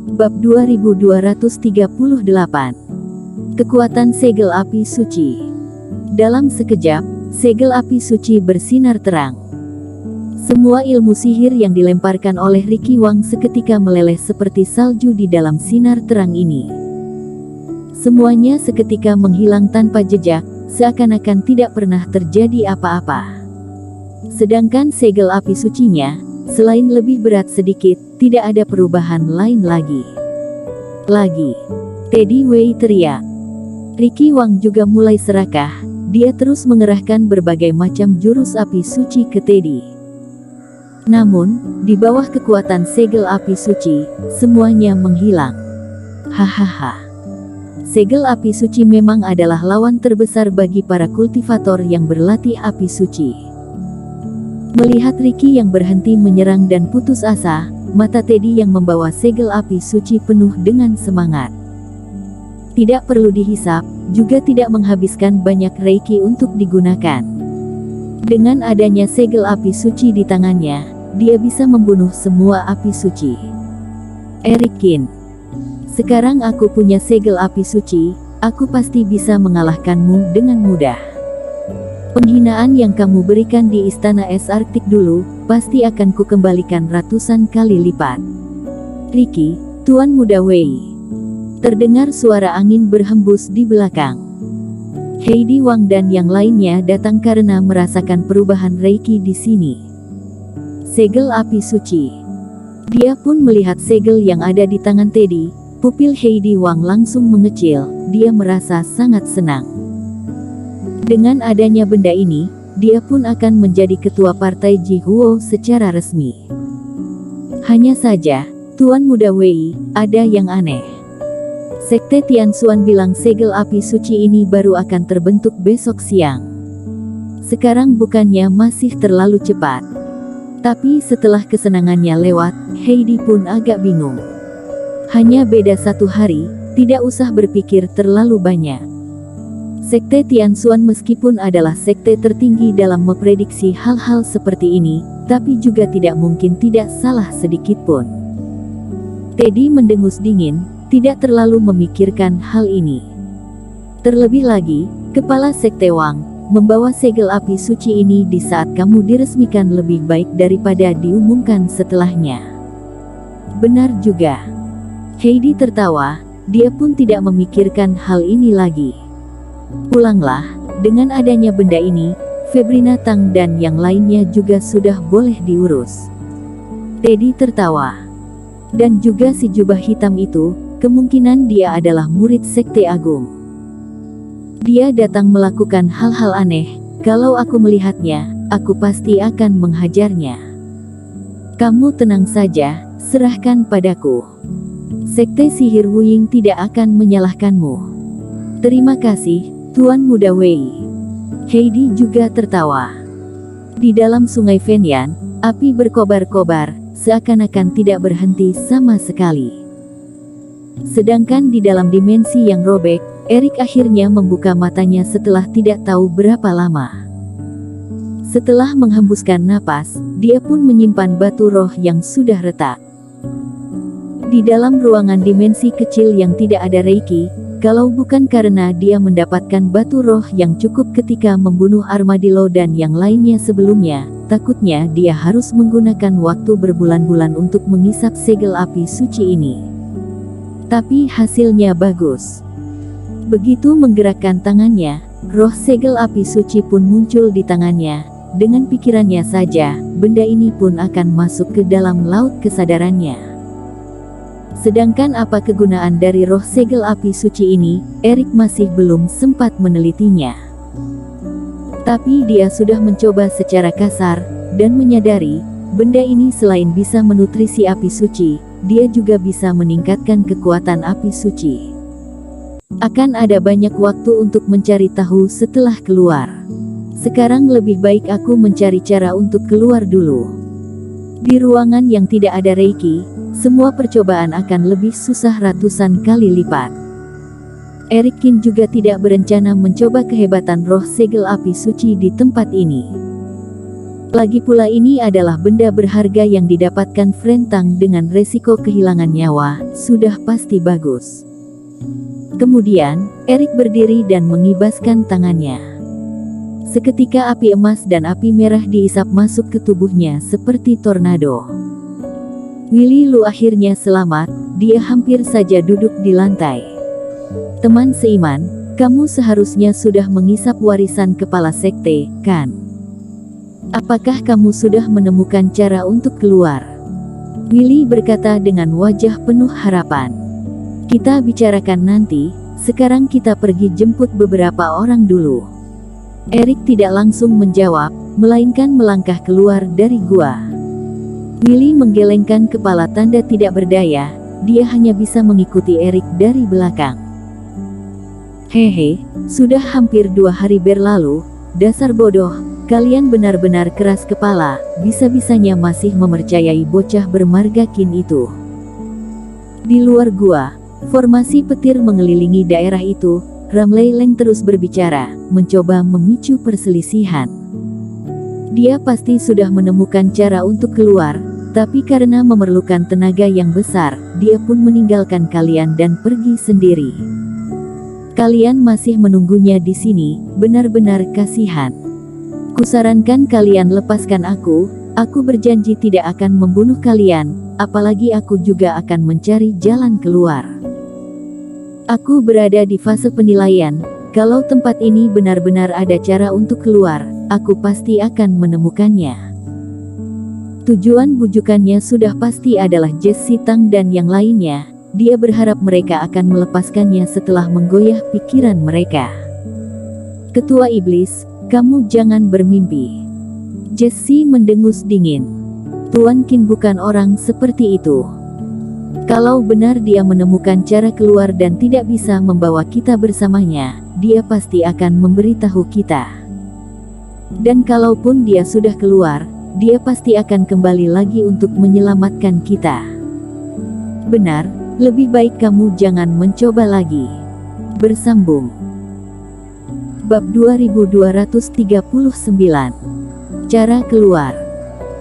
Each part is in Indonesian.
Bab 2238. Kekuatan segel api suci. Dalam sekejap, segel api suci bersinar terang. Semua ilmu sihir yang dilemparkan oleh Ricky Wang seketika meleleh seperti salju di dalam sinar terang ini. Semuanya seketika menghilang tanpa jejak, seakan-akan tidak pernah terjadi apa-apa. Sedangkan segel api sucinya, selain lebih berat sedikit, tidak ada perubahan lain lagi. Teddy Wei teriak. Ricky Wang juga mulai serakah, dia terus mengerahkan berbagai macam jurus api suci ke Teddy. Namun, di bawah kekuatan segel api suci, semuanya menghilang. Hahaha. Segel api suci memang adalah lawan terbesar bagi para kultivator yang berlatih api suci. Melihat Ricky yang berhenti menyerang dan putus asa, mata Teddy yang membawa segel api suci penuh dengan semangat. Tidak perlu dihisap, juga tidak menghabiskan banyak reiki untuk digunakan. Dengan adanya segel api suci di tangannya, dia bisa membunuh semua api suci. Eric Qin. Sekarang aku punya segel api suci, aku pasti bisa mengalahkanmu dengan mudah. Penghinaan yang kamu berikan di Istana Es Arktik dulu, pasti akan kukembalikan ratusan kali lipat. Ricky, Tuan Muda Wei. Terdengar suara angin berhembus di belakang. Heidi Wang dan yang lainnya datang karena merasakan perubahan reiki di sini. Segel api suci. Dia pun melihat segel yang ada di tangan Teddy, pupil Heidi Wang langsung mengecil, dia merasa sangat senang. Dengan adanya benda ini, dia pun akan menjadi ketua partai Jihuo secara resmi. Hanya saja, Tuan Muda Wei, ada yang aneh. Sekte Tianxuan bilang segel api suci ini baru akan terbentuk besok siang. Sekarang bukannya masih terlalu cepat. Tapi setelah kesenangannya lewat, Heidi pun agak bingung. Hanya beda 1 hari, tidak usah berpikir terlalu banyak. Sekte Tianxuan meskipun adalah sekte tertinggi dalam memprediksi hal-hal seperti ini, tapi juga tidak mungkin tidak salah sedikit pun. Teddy mendengus dingin, tidak terlalu memikirkan hal ini. Terlebih lagi, kepala Sekte Wang, membawa segel api suci ini di saat kamu diresmikan lebih baik daripada diumumkan setelahnya. Benar juga. Heidi tertawa, dia pun tidak memikirkan hal ini lagi. Pulanglah, dengan adanya benda ini, Febrina Tang dan yang lainnya juga sudah boleh diurus. Teddy tertawa. Dan juga si jubah hitam itu, kemungkinan dia adalah murid Sekte Agung. Dia datang melakukan hal-hal aneh, kalau aku melihatnya, aku pasti akan menghajarnya. Kamu tenang saja, serahkan padaku. Sekte Sihir Wuying tidak akan menyalahkanmu. Terima kasih, Tuan Muda Wei. Heidi juga tertawa. Di dalam sungai Fenyan, api berkobar-kobar, seakan-akan tidak berhenti sama sekali. Sedangkan di dalam dimensi yang robek, Eric akhirnya membuka matanya setelah tidak tahu berapa lama. Setelah menghembuskan napas, dia pun menyimpan batu roh yang sudah retak. Di dalam ruangan dimensi kecil yang tidak ada reiki, kalau bukan karena dia mendapatkan batu roh yang cukup ketika membunuh Armadillo dan yang lainnya sebelumnya, takutnya dia harus menggunakan waktu berbulan-bulan untuk mengisap segel api suci ini. Tapi hasilnya bagus. Begitu menggerakkan tangannya, roh segel api suci pun muncul di tangannya. Dengan pikirannya saja, benda ini pun akan masuk ke dalam laut kesadarannya. Sedangkan apa kegunaan dari roh segel api suci ini, Eric masih belum sempat menelitinya. Tapi dia sudah mencoba secara kasar, dan menyadari, benda ini selain bisa menutrisi api suci, dia juga bisa meningkatkan kekuatan api suci. Akan ada banyak waktu untuk mencari tahu setelah keluar. Sekarang lebih baik aku mencari cara untuk keluar dulu. Di ruangan yang tidak ada reiki, semua percobaan akan lebih susah ratusan kali lipat. Eric Qin juga tidak berencana mencoba kehebatan roh segel api suci di tempat ini. Lagi pula ini adalah benda berharga yang didapatkan Frentang dengan resiko kehilangan nyawa, sudah pasti bagus. Kemudian, Erik berdiri dan mengibaskan tangannya. Seketika api emas dan api merah diisap masuk ke tubuhnya seperti tornado. Willy Lu akhirnya selamat, dia hampir saja duduk di lantai. Teman seiman, kamu seharusnya sudah mengisap warisan kepala sekte, kan? Apakah kamu sudah menemukan cara untuk keluar? Willy berkata dengan wajah penuh harapan. Kita bicarakan nanti, sekarang kita pergi jemput beberapa orang dulu. Erik tidak langsung menjawab, melainkan melangkah keluar dari gua. Willy menggelengkan kepala tanda tidak berdaya, dia hanya bisa mengikuti Erik dari belakang. Hehe, sudah hampir 2 hari berlalu, dasar bodoh, kalian benar-benar keras kepala, bisa-bisanya masih mempercayai bocah bermarga Qin itu. Di luar gua, formasi petir mengelilingi daerah itu, Ramley Leng terus berbicara, mencoba memicu perselisihan. Dia pasti sudah menemukan cara untuk keluar, tapi karena memerlukan tenaga yang besar, dia pun meninggalkan kalian dan pergi sendiri. Kalian masih menunggunya di sini, benar-benar kasihan. Kusarankan kalian lepaskan aku berjanji tidak akan membunuh kalian, apalagi aku juga akan mencari jalan keluar. Aku berada di fase penilaian, kalau tempat ini benar-benar ada cara untuk keluar, aku pasti akan menemukannya. Tujuan bujukannya sudah pasti adalah Jesse Tang dan yang lainnya, dia berharap mereka akan melepaskannya setelah menggoyah pikiran mereka. Ketua Iblis, kamu jangan bermimpi. Jesse mendengus dingin. Tuan Qin bukan orang seperti itu. Kalau benar dia menemukan cara keluar dan tidak bisa membawa kita bersamanya, dia pasti akan memberitahu kita. Dan kalaupun dia sudah keluar, dia pasti akan kembali lagi untuk menyelamatkan kita. Benar, lebih baik kamu jangan mencoba lagi. Bersambung. Bab 2239. Cara keluar.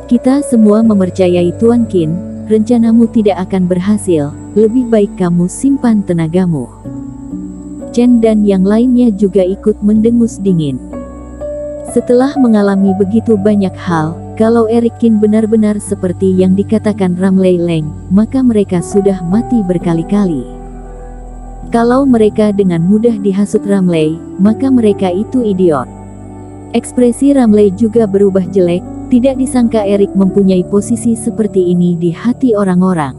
Kita semua mempercayai Tuan Qin, rencanamu tidak akan berhasil, lebih baik kamu simpan tenagamu. Chen dan yang lainnya juga ikut mendengus dingin. Setelah mengalami begitu banyak hal, kalau Erik Qin benar-benar seperti yang dikatakan Ramley Leng, maka mereka sudah mati berkali-kali. Kalau mereka dengan mudah dihasut Ramley, maka mereka itu idiot. Ekspresi Ramley juga berubah jelek, tidak disangka Erik mempunyai posisi seperti ini di hati orang-orang.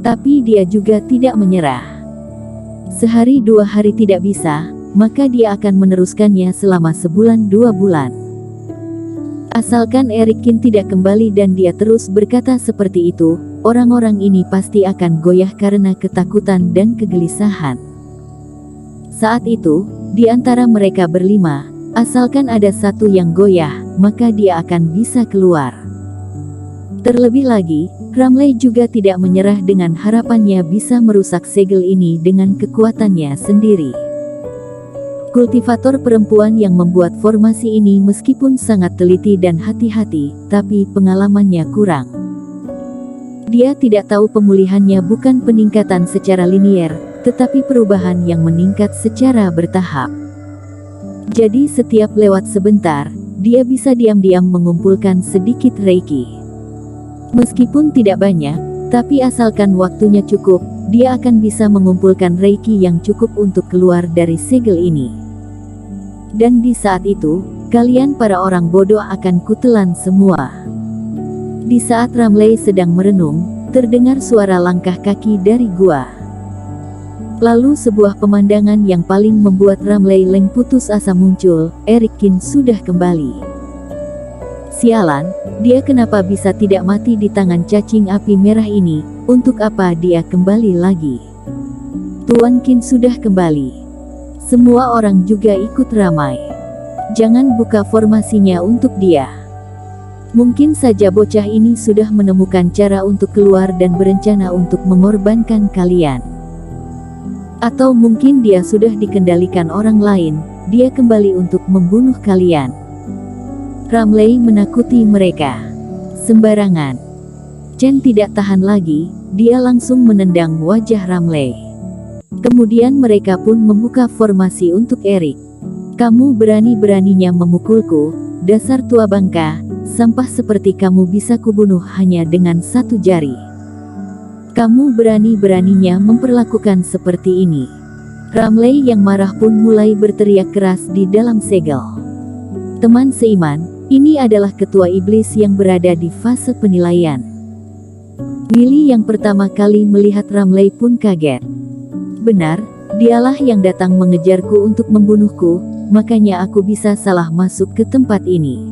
Tapi dia juga tidak menyerah. Sehari 2 hari tidak bisa, maka dia akan meneruskannya selama 1-2 bulan. Asalkan Erik Qin tidak kembali dan dia terus berkata seperti itu, orang-orang ini pasti akan goyah karena ketakutan dan kegelisahan. Saat itu, di antara mereka berlima, asalkan ada satu yang goyah, maka dia akan bisa keluar. Terlebih lagi, Ramley juga tidak menyerah dengan harapannya bisa merusak segel ini dengan kekuatannya sendiri. Kultivator perempuan yang membuat formasi ini meskipun sangat teliti dan hati-hati, tapi pengalamannya kurang. Dia tidak tahu pemulihannya bukan peningkatan secara linier, tetapi perubahan yang meningkat secara bertahap. Jadi setiap lewat sebentar, dia bisa diam-diam mengumpulkan sedikit reiki. Meskipun tidak banyak, tapi asalkan waktunya cukup, dia akan bisa mengumpulkan reiki yang cukup untuk keluar dari segel ini. Dan di saat itu, kalian para orang bodoh akan kutelan semua. Di saat Ramley sedang merenung, terdengar suara langkah kaki dari gua. Lalu sebuah pemandangan yang paling membuat Ramley Leng putus asa muncul, Erik Qin sudah kembali. Sialan, dia kenapa bisa tidak mati di tangan cacing api merah ini, untuk apa dia kembali lagi? Tuan Qin sudah kembali. Semua orang juga ikut ramai. Jangan buka formasinya untuk dia. Mungkin saja bocah ini sudah menemukan cara untuk keluar dan berencana untuk mengorbankan kalian. Atau mungkin dia sudah dikendalikan orang lain, dia kembali untuk membunuh kalian. Ramley menakuti mereka. Sembarangan. Chen tidak tahan lagi, dia langsung menendang wajah Ramley. Kemudian mereka pun membuka formasi untuk Erik. Kamu berani-beraninya memukulku, dasar tua bangka, sampah seperti kamu bisa kubunuh hanya dengan satu jari. Kamu berani-beraninya memperlakukan seperti ini. Ramley yang marah pun mulai berteriak keras di dalam segel. Teman seiman, ini adalah ketua iblis yang berada di fase penilaian. Willy yang pertama kali melihat Ramley pun kaget. Benar, dialah yang datang mengejarku untuk membunuhku, makanya aku bisa salah masuk ke tempat ini.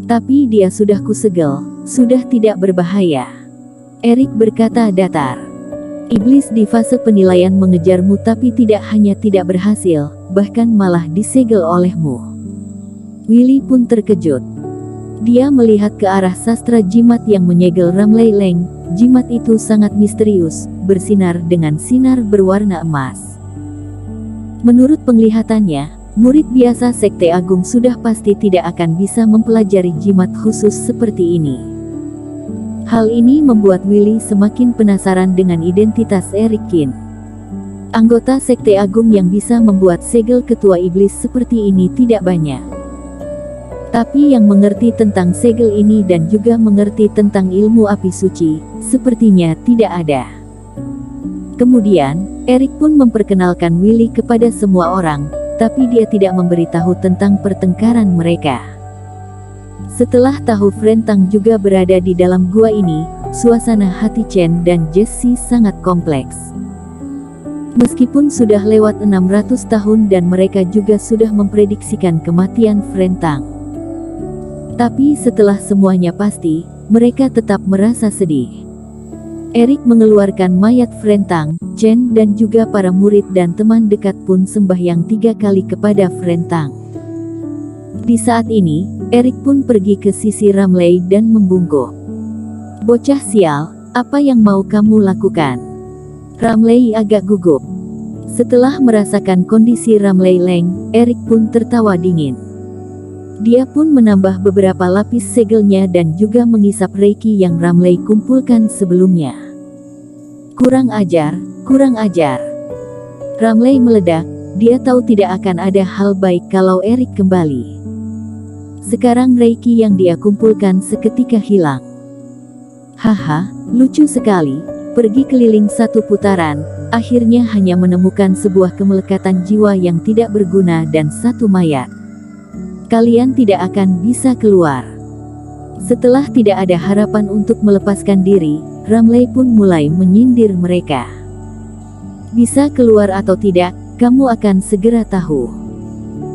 Tapi dia sudah kusegel, sudah tidak berbahaya. Erik berkata datar. Iblis di fase penilaian mengejarmu tapi tidak hanya tidak berhasil, bahkan malah disegel olehmu. Willy pun terkejut. Dia melihat ke arah sastra jimat yang menyegel Ramley Leng. Jimat itu sangat misterius, bersinar dengan sinar berwarna emas. Menurut penglihatannya, murid biasa Sekte Agung sudah pasti tidak akan bisa mempelajari jimat khusus seperti ini. Hal ini membuat Willy semakin penasaran dengan identitas Erik Kin. Anggota Sekte Agung yang bisa membuat segel ketua iblis seperti ini tidak banyak. Tapi yang mengerti tentang segel ini dan juga mengerti tentang ilmu api suci, sepertinya tidak ada. Kemudian, Erik pun memperkenalkan Willy kepada semua orang, tapi dia tidak memberitahu tentang pertengkaran mereka. Setelah tahu Frentang juga berada di dalam gua ini, suasana hati Chen dan Jesse sangat kompleks. Meskipun sudah lewat 600 tahun dan mereka juga sudah memprediksikan kematian Frentang. Tapi setelah semuanya pasti, mereka tetap merasa sedih. Erik mengeluarkan mayat Frentang, Chen dan juga para murid dan teman dekat pun sembahyang 3 kali kepada Frentang. Di saat ini, Erik pun pergi ke sisi Ramley dan membungkuk. Bocah sial, apa yang mau kamu lakukan? Ramley agak gugup. Setelah merasakan kondisi Ramley Leng, Erik pun tertawa dingin. Dia pun menambah beberapa lapis segelnya dan juga mengisap reiki yang Ramley kumpulkan sebelumnya. Kurang ajar, kurang ajar. Ramley meledak, dia tahu tidak akan ada hal baik kalau Erik kembali. Sekarang reiki yang dia kumpulkan seketika hilang. Haha, lucu sekali, pergi keliling 1 putaran, akhirnya hanya menemukan sebuah kemelekatan jiwa yang tidak berguna dan 1 mayat. Kalian tidak akan bisa keluar. Setelah tidak ada harapan untuk melepaskan diri, Ramley pun mulai menyindir mereka. Bisa keluar atau tidak, kamu akan segera tahu.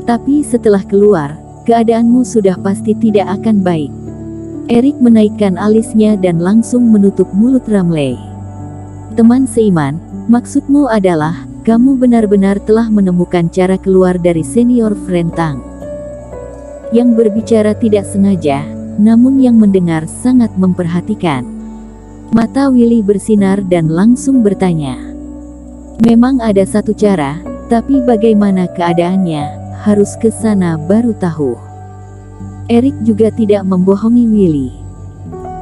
Tapi setelah keluar, keadaanmu sudah pasti tidak akan baik. Erik menaikkan alisnya dan langsung menutup mulut Ramley. Teman seiman, maksudmu adalah, kamu benar-benar telah menemukan cara keluar dari senior Frentang. Yang berbicara tidak sengaja, namun yang mendengar sangat memperhatikan. Mata Willy bersinar dan langsung bertanya. Memang ada satu cara, tapi bagaimana keadaannya, harus ke sana baru tahu. Erik juga tidak membohongi Willy.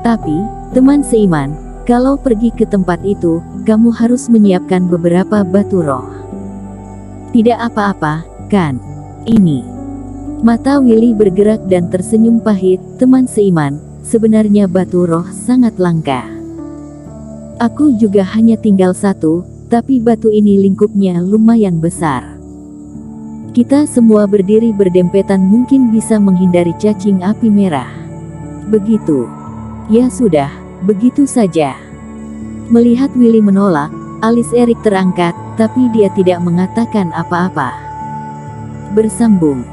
Tapi, teman seiman, kalau pergi ke tempat itu, kamu harus menyiapkan beberapa batu roh. Tidak apa-apa, kan? Ini. Mata Willy bergerak dan tersenyum pahit, teman seiman, sebenarnya batu roh sangat langka. Aku juga hanya tinggal 1, tapi batu ini lingkupnya lumayan besar. Kita semua berdiri berdempetan mungkin bisa menghindari cacing api merah. Begitu. Ya sudah, begitu saja. Melihat Willy menolak, alis Erik terangkat, tapi dia tidak mengatakan apa-apa. Bersambung.